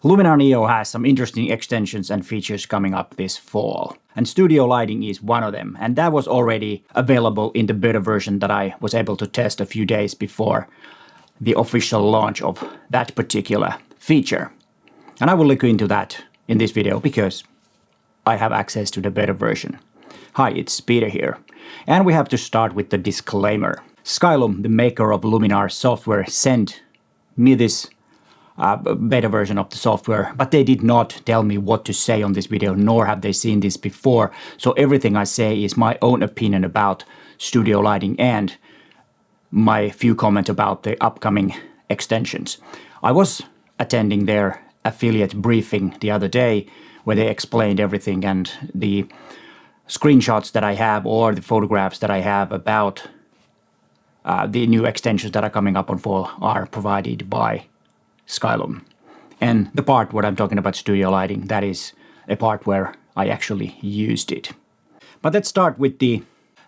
Luminar Neo has some interesting extensions and features coming up this fall, and studio lighting is one of them, and that was already available in the beta version that I was able to test a few days before the official launch of that particular feature. And I will look into that in this video because I have access to the beta version. Hi, it's Peter here, and we have to start with the disclaimer. Skylum, the maker of Luminar software, sent me this beta version of the software, but they did not tell me what to say on this video, nor have they seen this before. So everything I say is my own opinion about studio lighting and my few comments about the upcoming extensions. I was attending their affiliate briefing the other day where they explained everything, and the screenshots that I have or the photographs that I have about the new extensions that are coming up on fall are provided by Skylum. And the part where I'm talking about studio lighting, that is a part where I actually used it. But let's start with the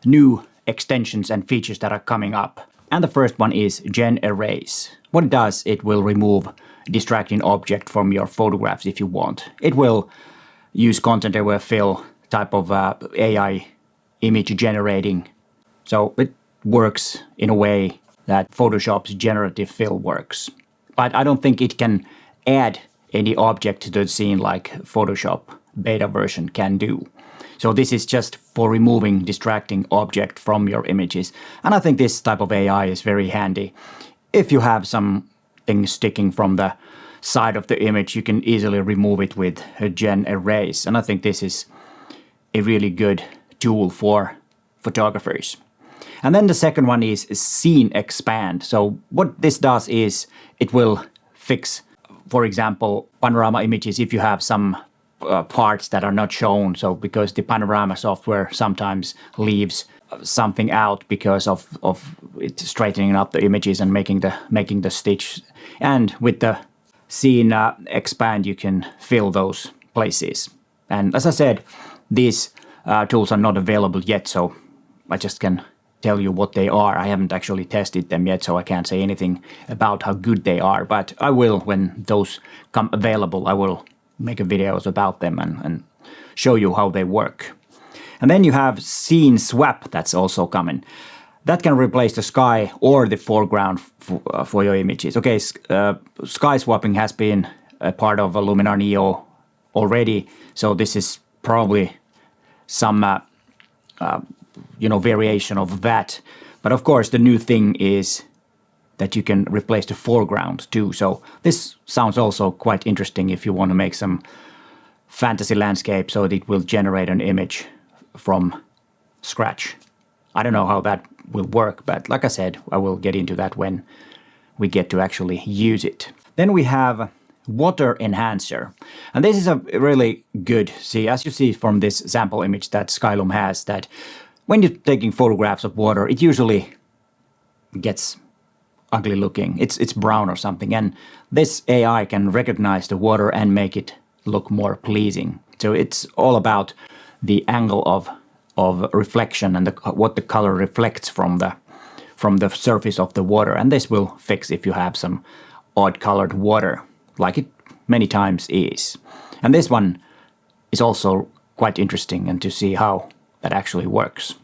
new extensions and features that are coming up. And the first one is GenErase. What it does, it will remove distracting object from your photographs if you want. It will use content-aware fill type of AI image generating. So it works in a way that Photoshop's generative fill works. But I don't think it can add any object to the scene like Photoshop beta version can do. So this is just for removing distracting object from your images. And I think this type of AI is very handy. If you have something sticking from the side of the image, you can easily remove it with a GenErase. And I think this is a really good tool for photographers. And then the second one is SceneExpand. So what this does is it will fix, for example, panorama images if you have some parts that are not shown. So because the panorama software sometimes leaves something out because of it straightening up the images and making the stitch. And with the SceneExpand, you can fill those places. And as I said, these tools are not available yet, so I just can tell you what they are. I haven't actually tested them yet, so I can't say anything about how good they are, but I will, when those come available, I will make videos about them and show you how they work. And then you have SceneSwap that's also coming. That can replace the sky or the foreground for your images. Okay, sky swapping has been a part of Luminar Neo already, so this is probably some variation of that. But of course, the new thing is that you can replace the foreground too. So this sounds also quite interesting if you want to make some fantasy landscape so that it will generate an image from scratch. I don't know how that will work, but like I said, I will get into that when we get to actually use it. Then we have Water Enhancer. And this is a really good, as you see from this sample image that Skylum has, that when you're taking photographs of water, it usually gets ugly looking. It's brown or something. And this AI can recognize the water and make it look more pleasing. So it's all about the angle of reflection and what the color reflects from the surface of the water. And this will fix if you have some odd colored water, like it many times is. And this one is also quite interesting and to see how that actually works.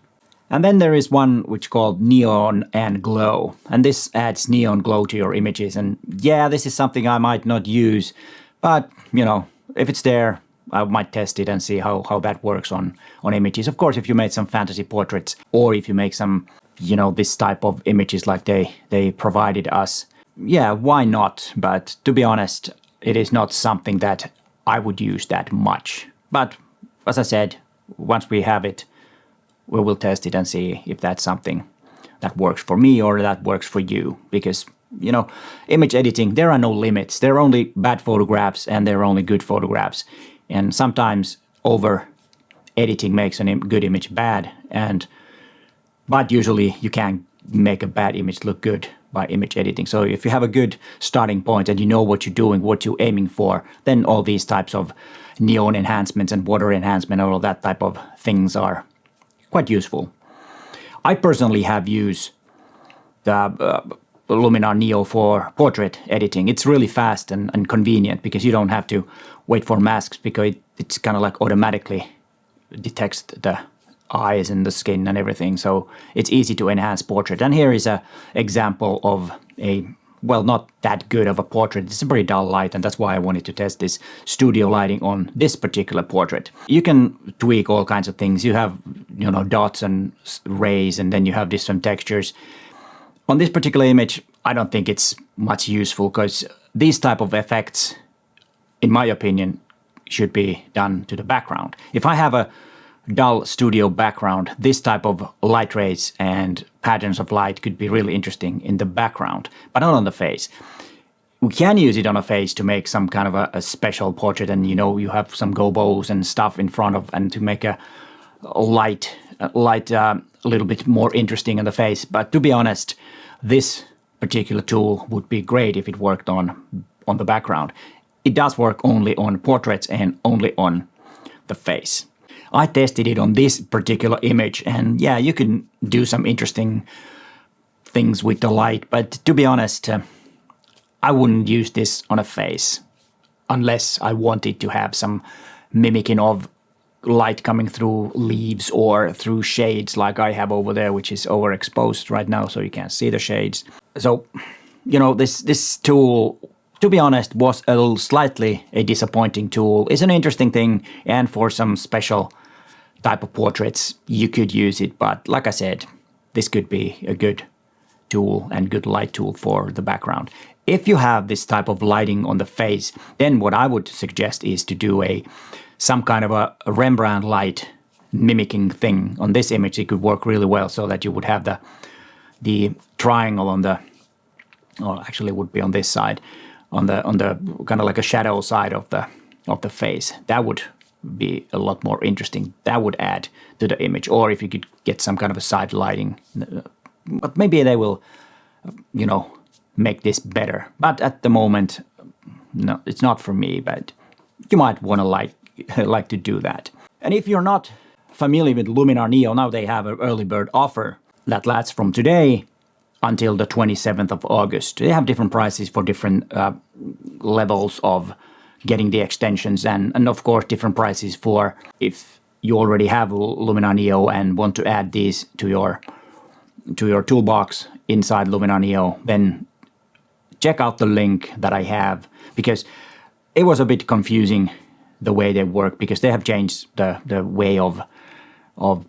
And then there is one which called Neon and Glow. And this adds neon glow to your images. And yeah, this is something I might not use, but if it's there, I might test it and see how that works on images. Of course, if you made some fantasy portraits or if you make some, this type of images like they provided us, yeah, why not? But to be honest, it is not something that I would use that much. But as I said, once we have it, we will test it and see if that's something that works for me or that works for you. Because, image editing, there are no limits. There are only bad photographs and there are only good photographs. And sometimes over editing makes a good image bad. But usually you can make a bad image look good by image editing. So if you have a good starting point and you know what you're doing, what you're aiming for, then all these types of neon enhancements and water enhancement, all of that type of things are quite useful. I personally have used the Luminar Neo for portrait editing. It's really fast and convenient because you don't have to wait for masks, because it's kind of like automatically detects the eyes and the skin and everything. So it's easy to enhance portrait. And here is a example of a, well, not that good of a portrait. It's a very dull light, and that's why I wanted to test this studio lighting on this particular portrait. You can tweak all kinds of things. You have, you know, dots and rays, and then you have different textures. On this particular image, I don't think it's much useful, because these type of effects, in my opinion, should be done to the background. If I have a dull studio background, this type of light rays and patterns of light could be really interesting in the background, but not on the face. We can use it on a face to make some kind of a special portrait, and you know, you have some gobos and stuff in front of, and to make a light a little bit more interesting on the face. But to be honest, this particular tool would be great if it worked on the background. It does work only on portraits and only on the face. I tested it on this particular image, and yeah, you can do some interesting things with the light, but to be honest, I wouldn't use this on a face unless I wanted to have some mimicking of light coming through leaves or through shades like I have over there, which is overexposed right now, so you can't see the shades. So, you know, this tool, to be honest, was slightly a disappointing tool. It's an interesting thing, and for some special type of portraits, you could use it. But like I said, this could be a good tool and good light tool for the background. If you have this type of lighting on the face, then what I would suggest is to do some kind of a Rembrandt light mimicking thing. On this image, it could work really well, so that you would have the triangle on the, or actually it would be on this side, on the kind of like a shadow side of the face. That would be a lot more interesting. That would add to the image. Or if you could get some kind of a side lighting, but maybe they will, you know, make this better. But at the moment, no, it's not for me, but you might want to like to do that. And if you're not familiar with Luminar Neo, now they have an early bird offer that lasts from today until the 27th of August. They have different prices for different levels of getting the extensions, and of course different prices for if you already have Luminar Neo and want to add these to your toolbox inside Luminar Neo, then check out the link that I have, because it was a bit confusing the way they work, because they have changed the way of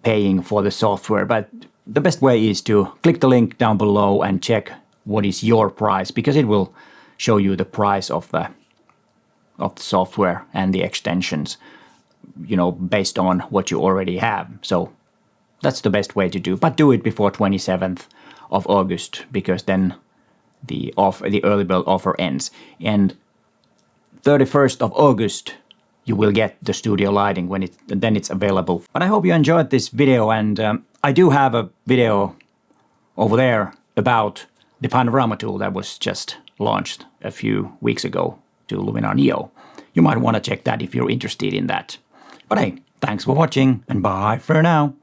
paying for the software. But the best way is to click the link down below and check what is your price, because it will show you the price of the software and the extensions, you know, based on what you already have. So that's the best way to do, but do it before 27th of August, because then the early bird offer ends. And 31st of August, you will get the studio lighting when it's available. But I hope you enjoyed this video, and I do have a video over there about the panorama tool that was just launched a few weeks ago to Luminar Neo. You might want to check that if you're interested in that. But hey, thanks for watching, and bye for now.